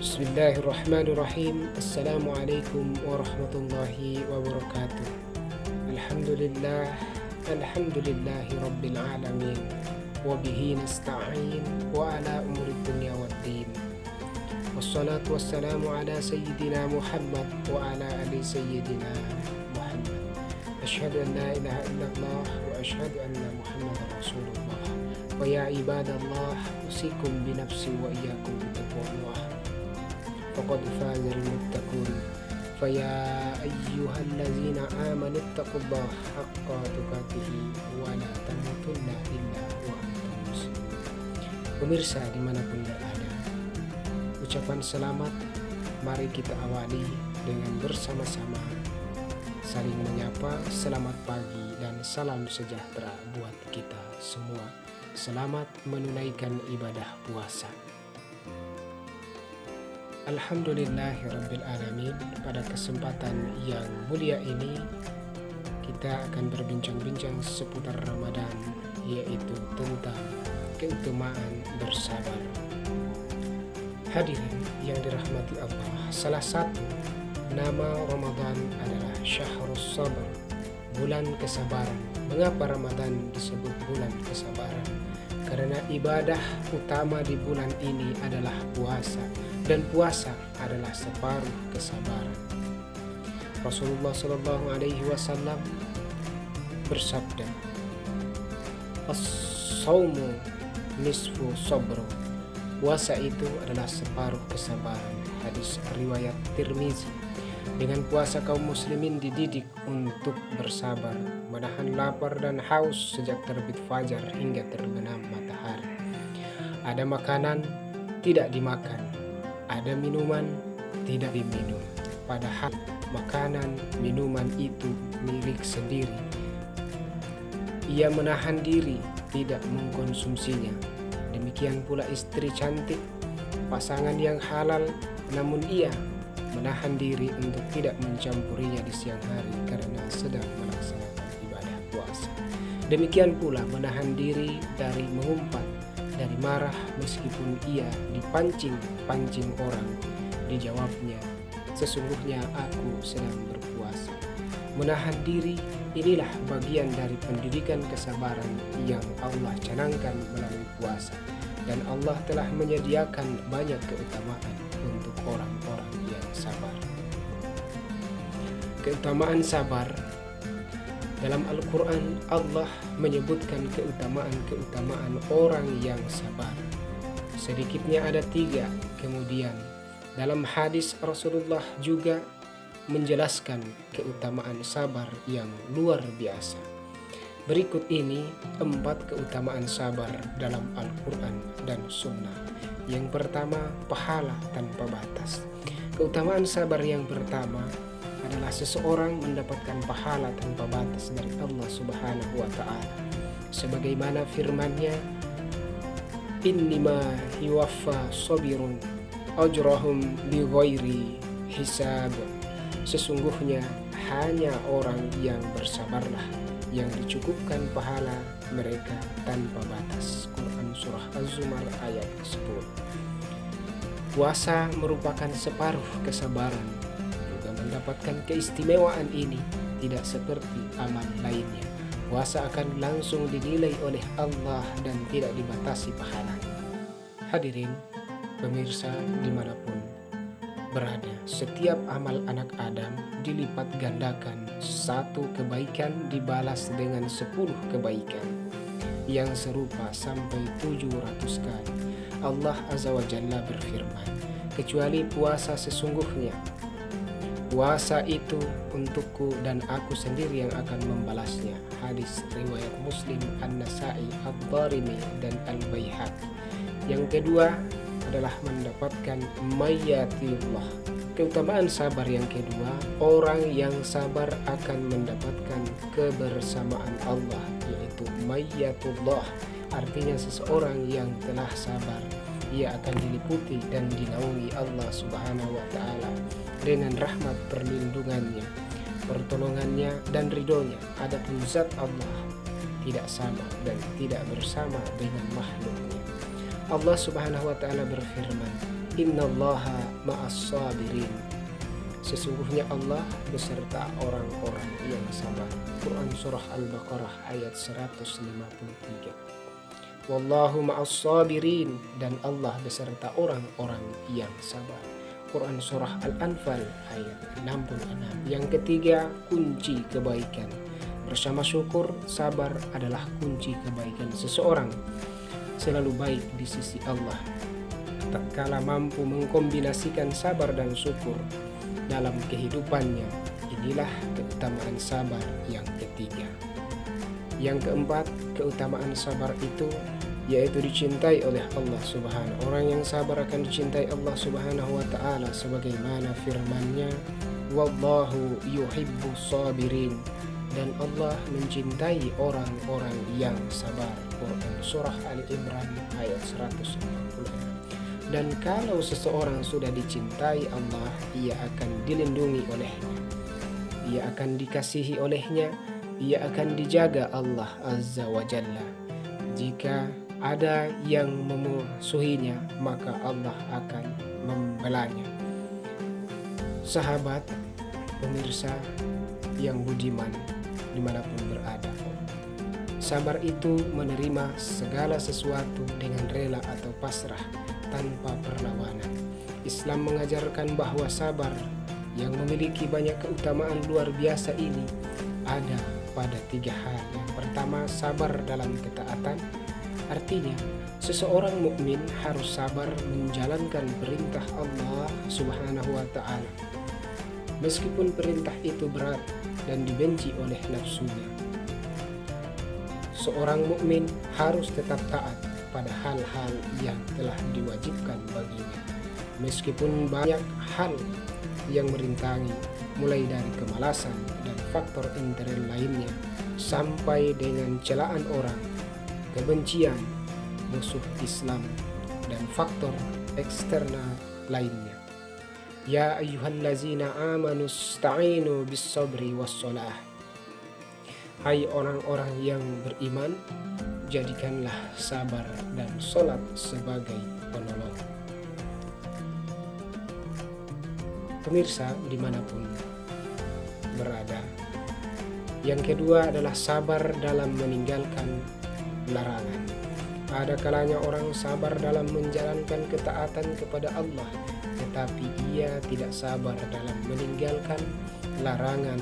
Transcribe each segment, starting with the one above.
Bismillahirrahmanirrahim. Assalamualaikum warahmatullahi wabarakatuh. Alhamdulillah, alhamdulillahi rabbil alamin. Wabihi nasta'in wa ala umuri dunya waddin. Wassalatu wassalamu ala sayyidina Muhammad wa ala ali sayyidina Muhammad. Asyhadu an la ilaha illallah wa asyhadu anna Muhammadar Rasulullah. Wa ya ibadallah, usikum binafsi wa iyyakum bitaqwallah. Faqad fazal muttaqun. Faya ayyuhallazina amanu taqullaha haqqa tuqatih wa la tamutunna illa wa antum muslimun. Pemirsa dimanapun berada, ucapan selamat mari kita awali dengan bersama-sama saling menyapa selamat pagi dan salam sejahtera buat kita semua. Selamat menunaikan ibadah puasa. Alhamdulillahirrabbilalamin. Pada kesempatan yang mulia ini kita akan berbincang-bincang seputar Ramadan, yaitu tentang keutamaan bersabar. Hadirin yang dirahmati Allah, salah satu nama Ramadan adalah Syahrus Sabr, bulan kesabaran. Mengapa Ramadan disebut bulan kesabaran? Karena ibadah utama di bulan ini adalah puasa, dan puasa adalah separuh kesabaran. Rasulullah Shallallahu Alaihi Wasallam bersabda, "As-saumu nisfu sabr." Puasa itu adalah separuh kesabaran. Hadis riwayat Tirmizi. Dengan puasa kaum muslimin dididik untuk bersabar, menahan lapar dan haus sejak terbit fajar hingga terbenam matahari. Ada makanan tidak dimakan, ada minuman tidak diminum, padahal makanan minuman itu milik sendiri. Ia menahan diri tidak mengkonsumsinya. Demikian pula istri cantik, pasangan yang halal, namun ia menahan diri untuk tidak mencampurinya di siang hari karena sedang melaksanakan ibadah puasa. Demikian pula menahan diri dari mengumpat, dari marah meskipun ia dipancing orang. Dijawabnya, "Sesungguhnya aku sedang berpuasa." Menahan diri inilah bagian dari pendidikan kesabaran yang Allah canangkan melalui puasa, dan Allah telah menyediakan banyak keutamaan untuk orang-orang yang sabar. Keutamaan sabar dalam Al-Quran, Allah menyebutkan keutamaan orang yang sabar. Sedikitnya ada 3. Kemudian dalam hadis Rasulullah juga menjelaskan keutamaan sabar yang luar biasa. Berikut ini 4 keutamaan sabar dalam Al-Quran dan Sunnah. Yang pertama, pahala tanpa batas. Keutamaan sabar yang pertama adalah seseorang mendapatkan pahala tanpa batas dari Allah Subhanahu wa Ta'ala. Sebagaimana firman-Nya, "Innima yuwaffa sabirun ajrahum bighairi hisab." Sesungguhnya hanya orang yang bersabarlah yang dicukupkan pahala mereka tanpa batas. Quran Surah Az-Zumar ayat 10. Puasa merupakan separuh kesabaran. Juga mendapatkan keistimewaan ini tidak seperti amal lainnya. Puasa akan langsung dinilai oleh Allah dan tidak dibatasi pahalanya. Hadirin pemirsa dimanapun berada, setiap amal anak Adam dilipat gandakan. 1 kebaikan dibalas dengan 10 kebaikan yang serupa sampai 700 kali. Allah Azza wa Jalla berfirman, "Kecuali puasa, sesungguhnya puasa itu untukku dan aku sendiri yang akan membalasnya." Hadis riwayat Muslim, An-Nasa'i, Ad-Darimi, dan Al-Baihaqi. Yang kedua adalah mendapatkan mayatullah. Keutamaan sabar yang kedua, orang yang sabar akan mendapatkan kebersamaan Allah, yaitu mayatullah. Artinya seseorang yang telah sabar, ia akan diliputi dan dinaungi Allah Subhanahu wa Ta'ala dengan rahmat perlindungannya, pertolongannya, dan ridhonya. Adapun zat Allah tidak sama dan tidak bersama dengan makhluknya. Allah Subhanahu wa Ta'ala berfirman, Innallaha ma'as sabirin. Sesungguhnya Allah beserta orang-orang yang sabar. Quran Surah Al-Baqarah ayat 153. Wallahu ma'as sabirin, dan Allah beserta orang-orang yang sabar. Quran Surah Al-Anfal ayat 66. Yang ketiga, kunci kebaikan. Bersama syukur, sabar adalah kunci kebaikan seseorang. Selalu baik di sisi Allah. Tak kala mampu mengkombinasikan sabar dan syukur dalam kehidupannya, inilah keutamaan sabar yang ketiga. Yang keempat, keutamaan sabar itu yaitu dicintai oleh Allah Subhanahu. Orang yang sabar akan dicintai Allah Subhanahu wa ta'ala sebagaimana firman-Nya, wallahu yuhibbus sabirin, dan Allah mencintai orang-orang yang sabar. Quran Surah Ali Imran ayat 146. Dan kalau seseorang sudah dicintai Allah, ia akan dilindungi olehnya, ia akan dikasihi olehnya, ia akan dijaga Allah Azza wa Jalla. Jika ada yang memusuhinya, maka Allah akan membelanya. Sahabat, pemirsa yang budiman dimanapun berada, sabar itu menerima segala sesuatu dengan rela atau pasrah tanpa perlawanan. Islam mengajarkan bahwa sabar yang memiliki banyak keutamaan luar biasa ini ada pada 3 hal. Yang pertama, sabar dalam ketaatan. Artinya, seseorang mukmin harus sabar menjalankan perintah Allah Subhanahu wa ta'ala, meskipun perintah itu berat dan dibenci oleh nafsunya. Seorang mukmin harus tetap taat pada hal-hal yang telah diwajibkan baginya, meskipun banyak hal yang merintangi, mulai dari kemalasan dan faktor internal lainnya, sampai dengan celaan orang, kebencian, musuh Islam, dan faktor eksternal lainnya. Ya ayyuhallazina amanu sta'inu bis sabri was salah. Hai orang-orang yang beriman, jadikanlah sabar dan sholat sebagai penolong. Pemirsa dimanapun berada, yang kedua adalah sabar dalam meninggalkan larangan. Ada kalanya orang sabar dalam menjalankan ketaatan kepada Allah, tetapi ia tidak sabar dalam meninggalkan larangan.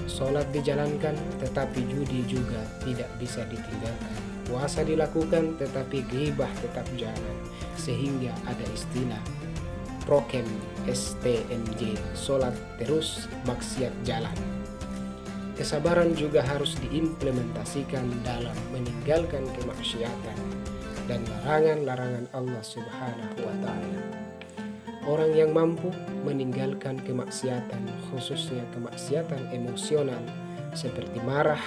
Sholat dijalankan, tetapi judi juga tidak bisa ditinggalkan. Puasa dilakukan, tetapi ghibah tetap jalan. Sehingga ada istilah prokem STMJ, sholat terus, maksiat jalan. Kesabaran juga harus diimplementasikan dalam meninggalkan kemaksiatan dan larangan-larangan Allah Subhanahu wa ta'ala. Orang yang mampu meninggalkan kemaksiatan, khususnya kemaksiatan emosional seperti marah,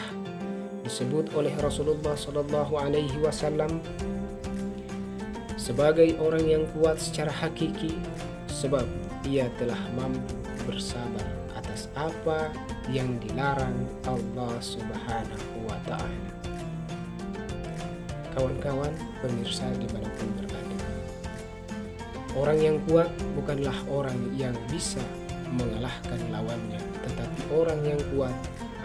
disebut oleh Rasulullah SAW sebagai orang yang kuat secara hakiki, sebab ia telah mampu bersabar atas apa yang dilarang Allah Subhanahu wa ta'ala. Kawan-kawan pemirsa dimanapun berada, orang yang kuat bukanlah orang yang bisa mengalahkan lawannya, tetapi orang yang kuat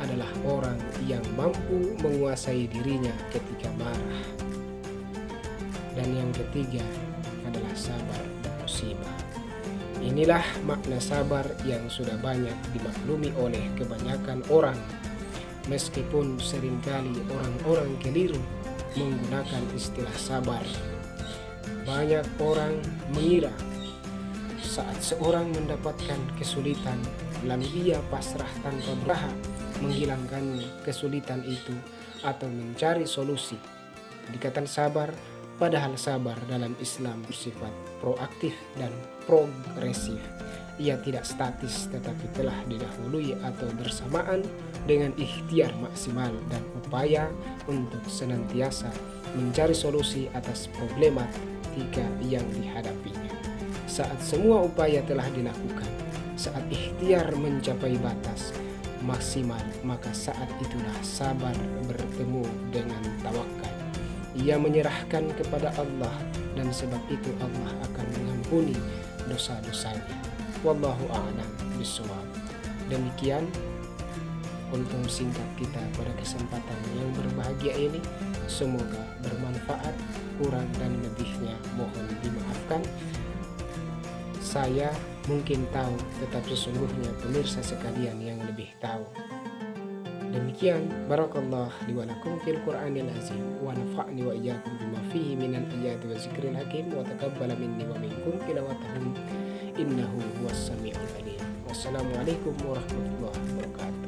adalah orang yang mampu menguasai dirinya ketika marah. Dan yang ketiga adalah sabar dan musibah. Inilah makna sabar yang sudah banyak dimaklumi oleh kebanyakan orang, meskipun seringkali orang-orang keliru menggunakan istilah sabar. Banyak orang mengira saat seorang mendapatkan kesulitan, lalu ia pasrah tanpa berusaha menghilangkan kesulitan itu atau mencari solusi. Dikatakan sabar, padahal sabar dalam Islam bersifat proaktif dan progresif. Ia tidak statis, tetapi telah didahului atau bersamaan dengan ikhtiar maksimal dan upaya untuk senantiasa mencari solusi atas problematika yang dihadapinya. Saat semua upaya telah dilakukan, saat ikhtiar mencapai batas maksimal, maka saat itulah sabar bertemu dengan tawakal. Ia menyerahkan kepada Allah, dan sebab itu Allah akan mengampuni dosa-dosanya. Wallahu a'lam bishawab. Demikian kultum singkat kita pada kesempatan yang berbahagia ini. Semoga bermanfaat. Kurang dan lebihnya mohon dimaafkan. Saya mungkin tahu, tetapi sesungguhnya pemirsa sekalian yang lebih tahu. Demikian, barakallah li wa lakum fil Qur'anil azim wa nafa'ni wa iyyakum bima fihi minal ayati wa zikril hakim wa taqabbala minni wa minkum tilawatahu innahu huwas samiul alim. Wassalamualaikum warahmatullahi wabarakatuh.